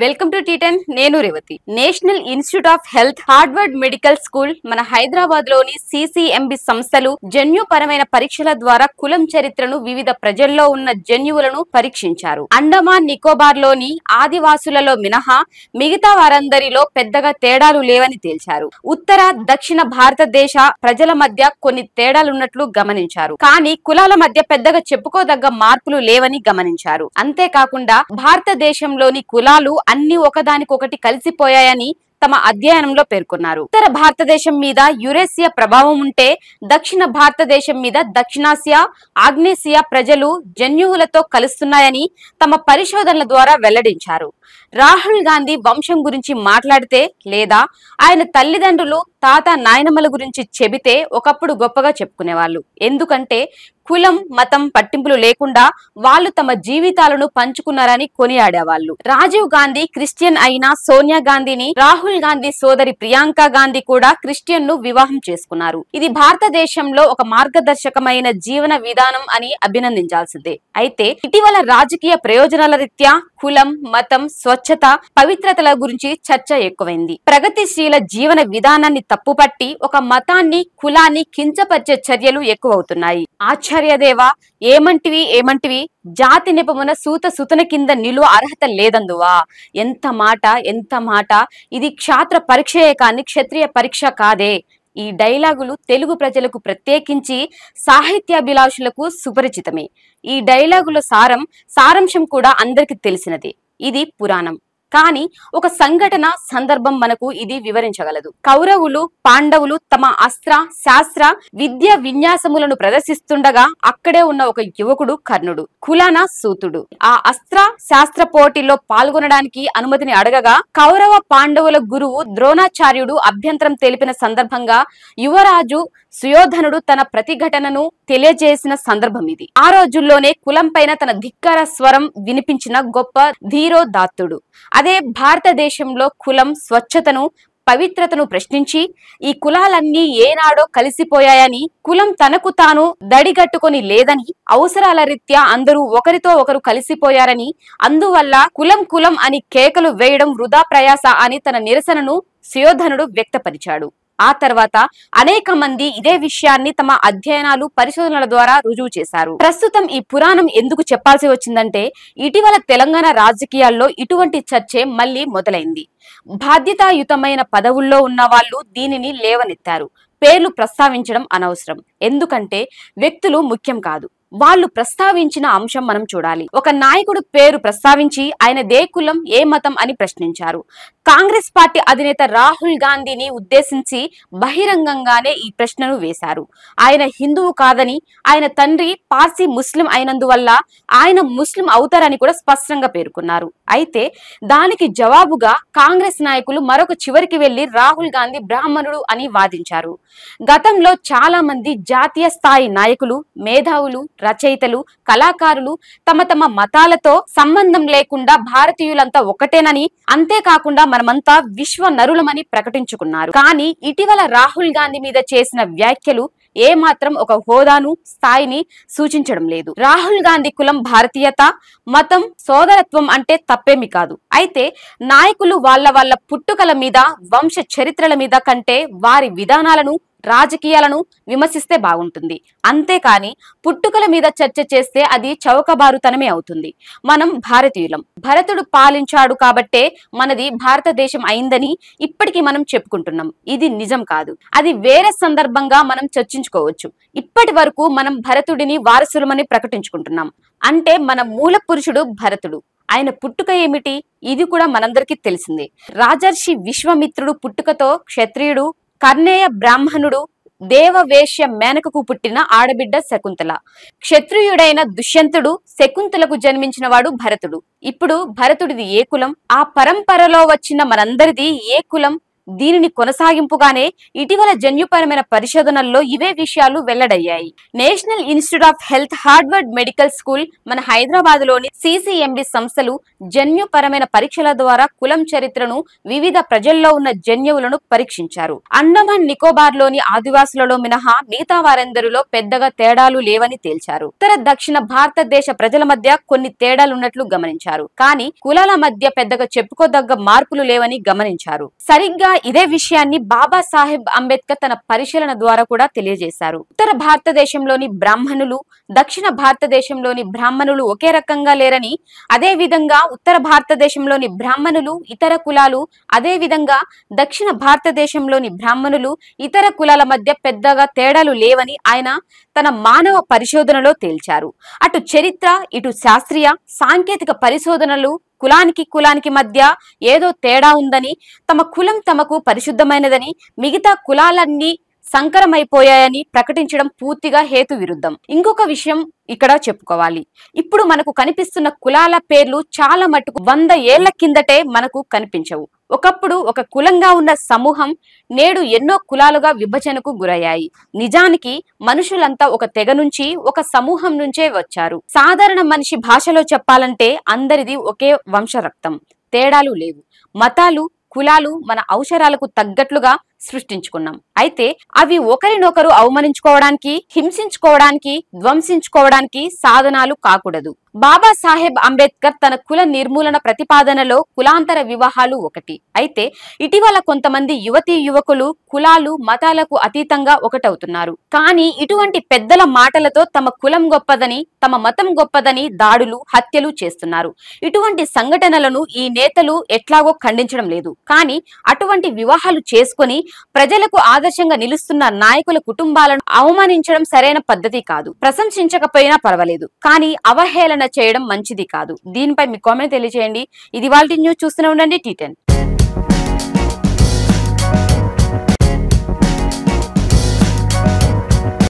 Welcome to టీ10 నేను Revathi. National Institute of Health, Harvard Medical School, మన హైదరాబాద్ లోని సిసిఎంబి సంస్థలు జన్యుపరమైన పరీక్షల ద్వారా కులం చరిత్రను, వివిధ ప్రజల్లో ఉన్న జన్యువులను పరీక్షించారు. అండమాన్ నికోబార్ లోని ఆదివాసులలో మినహా మిగతా వారందరిలో పెద్దగా తేడాలు లేవని తేల్చారు. ఉత్తర, దక్షిణ భారతదేశ ప్రజల మధ్య కొన్ని తేడాలున్నట్లు గమనించారు. కానీ కులాల మధ్య పెద్దగా చెప్పుకోదగ్గ మార్పులు లేవని గమనించారు. అంతేకాకుండా భారతదేశంలోని కులాలు అన్ని ఒకదానికొకటి కలిసిపోయాయని తమ అధ్యయనంలో పేర్కొన్నారు. ఉత్తర భారతదేశం మీద యురేసియా ప్రభావం ఉంటే దక్షిణ భారతదేశం మీద దక్షిణాసియా, ఆగ్నేసియా ప్రజలు జన్యువులతో కలుస్తున్నాయని తమ పరిశోధనల ద్వారా వెల్లడించారు. రాహుల్ గాంధీ వంశం గురించి మాట్లాడితే లేదా ఆయన తల్లిదండ్రులు, తాత, నాయనమ్మల గురించి చెబితే ఒకప్పుడు గొప్పగా చెప్పుకునేవాళ్ళు. ఎందుకంటే కులం, మతం పట్టింపులు లేకుండా వాళ్ళు తమ జీవితాలను పంచుకున్నారని కొనియాడేవాళ్ళు. రాజీవ్ గాంధీ క్రిస్టియన్ అయినా సోనియా గాంధీని, రాహుల్ గాంధీ సోదరి ప్రియాంక గాంధీ కూడా క్రిస్టియన్ ను వివాహం చేసుకున్నారు. ఇది భారతదేశంలో ఒక మార్గదర్శకమైన జీవన విధానం అని అభినందించాల్సిందే. అయితే ఇటీవల రాజకీయ ప్రయోజనాల రీత్యా కులం, మతం, స్వచ్ఛత, పవిత్రతల గురించి చర్చ ఎక్కువైంది. ప్రగతిశీల జీవన విధానాన్ని తప్పుపట్టి ఒక మతాన్ని, కులాన్ని కించపరిచే చర్యలు ఎక్కువవుతున్నాయి. ఆచార్యదేవా, ఏమంటివి జాతి నిపమున సూత సుతన కింద నిలువ అర్హత లేదందువా. ఎంత మాట. ఇది క్షాత్ర పరీక్షయే కాని క్షత్రియ పరీక్ష కాదే. ఈ డైలాగులు తెలుగు ప్రజలకు, ప్రత్యేకించి సాహిత్యాభిలాషులకు సుపరిచితమే. ఈ డైలాగుల సారాంశం కూడా అందరికి తెలిసినదే. ఇది పురాణం. కానీ ఒక సంఘటన, సందర్భం మనకు ఇది వివరించగలదు. కౌరవులు, పాండవులు తమ అస్త్ర, శాస్త్ర, విద్య విన్యాసములను ప్రదర్శిస్తుండగా అక్కడే ఉన్న ఒక యువకుడు కర్ణుడు, కులాన సూతుడు, ఆ అస్త్ర శాస్త్ర పోటీలో పాల్గొనడానికి అనుమతిని అడగగా కౌరవ పాండవుల గురువు ద్రోణాచార్యుడు అభ్యంతరం తెలిపిన సందర్భంగా యువరాజు సుయోధనుడు తన ప్రతిఘటనను తెలియజేసిన సందర్భం ఇది. ఆ రోజుల్లోనే కులం పైన తన ధిక్కార స్వరం వినిపించిన గొప్ప ధీరోదాత్తుడు. అదే భారతదేశంలో కులం, స్వచ్ఛతను, పవిత్రతను ప్రశ్నించి ఈ కులాలన్నీ ఏనాడో కలిసిపోయాయని, కులం తనకు తాను దడిగట్టుకొని లేదని, అవసరాల రీత్యా అందరూ ఒకరితో ఒకరు కలిసిపోయారని, అందువల్ల కులం అని కేకలు వేయడం వృధా ప్రయాస అని తన నిరసనను సుయోధనుడు వ్యక్తపరిచాడు. ఆ తర్వాత అనేక మంది ఇదే విషయాన్ని తమ అధ్యయనాలు, పరిశోధనల ద్వారా రుజువు చేశారు. ప్రస్తుతం ఈ పురాణం ఎందుకు చెప్పాల్సి వచ్చిందంటే ఇటీవల తెలంగాణ రాజకీయాల్లో ఇటువంటి చర్చే మళ్లీ మొదలైంది. బాధ్యతాయుతమైన పదవుల్లో ఉన్న వాళ్ళు దీనిని లేవనెత్తారు. పేర్లు ప్రస్తావించడం అనవసరం. ఎందుకంటే వ్యక్తులు ముఖ్యం కాదు, వాళ్ళు ప్రస్తావించిన అంశం మనం చూడాలి. ఒక నాయకుడు పేరు ప్రస్తావించి ఆయన దే కులం, ఏ మతం అని ప్రశ్నించారు. కాంగ్రెస్ పార్టీ అధినేత రాహుల్ గాంధీని ఉద్దేశించి బహిరంగంగానే ఈ ప్రశ్నను వేశారు. ఆయన హిందువు కాదని, ఆయన తండ్రి పార్సీ ముస్లిం అయినందువల్ల ఆయన ముస్లిం అవుతారని కూడా స్పష్టంగా పేర్కొన్నారు. అయితే దానికి జవాబుగా కాంగ్రెస్ నాయకులు మరొక చివరికి వెళ్లి రాహుల్ గాంధీ బ్రాహ్మణుడు అని వాదించారు. గతంలో చాలా మంది జాతీయ స్థాయి నాయకులు, మేధావులు, రచయితలు, కళాకారులు తమ మతాలతో సంబంధం లేకుండా భారతీయులంతా ఒకటేనని, అంతేకాకుండా మనమంతా విశ్వ నరులమని ప్రకటించుకున్నారు. కానీ ఇటీవల రాహుల్ గాంధీ మీద చేసిన వ్యాఖ్యలు ఏ మాత్రం ఒక హోదాను, స్థాయిని సూచించడం లేదు. రాహుల్ గాంధీ కులం భారతీయత, మతం సోదరత్వం అంటే తప్పేమి కాదు. అయితే నాయకులు వాళ్ళ పుట్టుకల మీద, వంశ చరిత్రల మీద కంటే వారి విధానాలను, రాజకీయాలను విమర్శిస్తే బాగుంటుంది. అంతేకాని పుట్టుకల మీద చర్చ చేస్తే అది చౌకబారుతనమే అవుతుంది. మనం భారతీయులం, భరతుడు పాలించాడు కాబట్టే మనది భారతదేశం అయిందని ఇప్పటికీ మనం చెప్పుకుంటున్నాం. ఇది నిజం కాదు. అది వేరే సందర్భంగా మనం చర్చించుకోవచ్చు. ఇప్పటి వరకు మనం భరతుడిని వారసులమని ప్రకటించుకుంటున్నాం. అంటే మన మూల పురుషుడు భరతుడు. ఆయన పుట్టుక ఏమిటి? ఇది కూడా మనందరికీ తెలిసిందే. రాజర్షి విశ్వామిత్రుడు పుట్టుకతో క్షత్రియుడు, కర్ణేయ బ్రాహ్మణుడు, దేవవేశ్య మేనకకు పుట్టిన ఆడబిడ్డ శకుంతల. క్షత్రియుడైన దుష్యంతుడు, శకుంతలకు జన్మించిన వాడు భరతుడు. ఇప్పుడు భరతుడిది ఏ కులం? ఆ పరంపరలో వచ్చిన మనందరిది ఏ కులం? దీనిని కొనసాగింపుగానే ఇటీవల జన్యుపరమైన పరిశోధనల్లో ఇవే విషయాలు వెల్లడయ్యాయి. National Institute of Health, Harvard Medical School, మన హైదరాబాద్ లోని CCMB సంస్థలు జన్యుపరమైన పరీక్షల ద్వారా కులం చరిత్రను, వివిధ ప్రజల్లో ఉన్న జన్యువులను పరీక్షించారు. అండమాన్ నికోబార్ లోని ఆదివాసులలో మినహా మిగతా వారందరిలో పెద్దగా తేడాలు లేవని తేల్చారు. ఉత్తర దక్షిణ భారతదేశ ప్రజల మధ్య కొన్ని తేడాలున్నట్లు గమనించారు. కానీ కులాల మధ్య పెద్దగా చెప్పుకోదగ్గ మార్పులు లేవని గమనించారు. సరిగ్గా ఇదే విషయాన్ని బాబాసాహెబ్ అంబేద్కర్ తన పరిశీలన ద్వారా కూడా తెలియజేశారు. ఉత్తర భారతదేశంలోని బ్రాహ్మణులు, దక్షిణ భారతదేశంలోని బ్రాహ్మణులు ఒకే రకంగా లేరని, అదే విధంగా ఉత్తర భారతదేశంలోని బ్రాహ్మణులు, ఇతర కులాలు, అదే విధంగా దక్షిణ భారతదేశంలోని బ్రాహ్మణులు, ఇతర కులాల మధ్య పెద్దగా తేడాలు లేవని ఆయన తన మానవ పరిశోధనలో తేల్చారు. అటు చరిత్ర, ఇటు శాస్త్రీయ, సాంకేతిక పరిశోధనలు కులానికి మధ్య ఏదో తేడా ఉందని, తమ కులం తమకు పరిశుద్ధమైనదని, మిగతా కులాలన్నీ సంకరమైపోయాయని ప్రకటించడం పూర్తిగా హేతు విరుద్ధం. ఇంకొక విషయం ఇక్కడ చెప్పుకోవాలి. ఇప్పుడు మనకు కనిపిస్తున్న కులాల పేర్లు చాలా మటుకు 100 ఏళ్ల కిందటే మనకు కనిపించవు. ఒకప్పుడు ఒక కులంగా ఉన్న సమూహం నేడు ఎన్నో కులాలుగా విభజనకు గురయ్యాయి. నిజానికి మనుషులంతా ఒక తెగ నుంచి, ఒక సమూహం నుంచే వచ్చారు. సాధారణ మనిషి భాషలో చెప్పాలంటే అందరిది ఒకే వంశరక్తం. తేడాలు లేవు. మతాలు, కులాలు మన అవసరాలకు తగ్గట్లుగా సృష్టించుకున్నాం. అయితే అవి ఒకరినొకరు అవమానించుకోవడానికి, హింసించుకోవడానికి, ధ్వంసించుకోవడానికి సాధనాలు కాకూడదు. బాబాసాహెబ్ అంబేద్కర్ తన కుల నిర్మూలన ప్రతిపాదనలో కులాంతర వివాహాలు ఒకటి. అయితే ఇటీవల కొంతమంది యువతీ యువకులు కులాలు, మతాలకు అతీతంగా ఒకటవుతున్నారు. కానీ ఇటువంటి పెద్దల మాటలతో తమ కులం గొప్పదని, తమ మతం గొప్పదని దాడులు, హత్యలు చేస్తున్నారు. ఇటువంటి సంఘటనలను ఈ నేతలు ఎట్లాగో ఖండించడం లేదు. కానీ అటువంటి వివాహాలు చేసుకొని ప్రజలకు ఆదర్శంగా నిలుస్తున్న నాయకుల కుటుంబాలను అవమానించడం సరైన పద్ధతి కాదు. ప్రశంసించకపోయినా పర్వాలేదు, కానీ అవహేళన చేయడం మంచిది కాదు. దీనిపై మీ కామెంట్ తెలియజేయండి. ఇది వాళ్ళ న్యూస్. చూస్తూనే ఉండండి T10.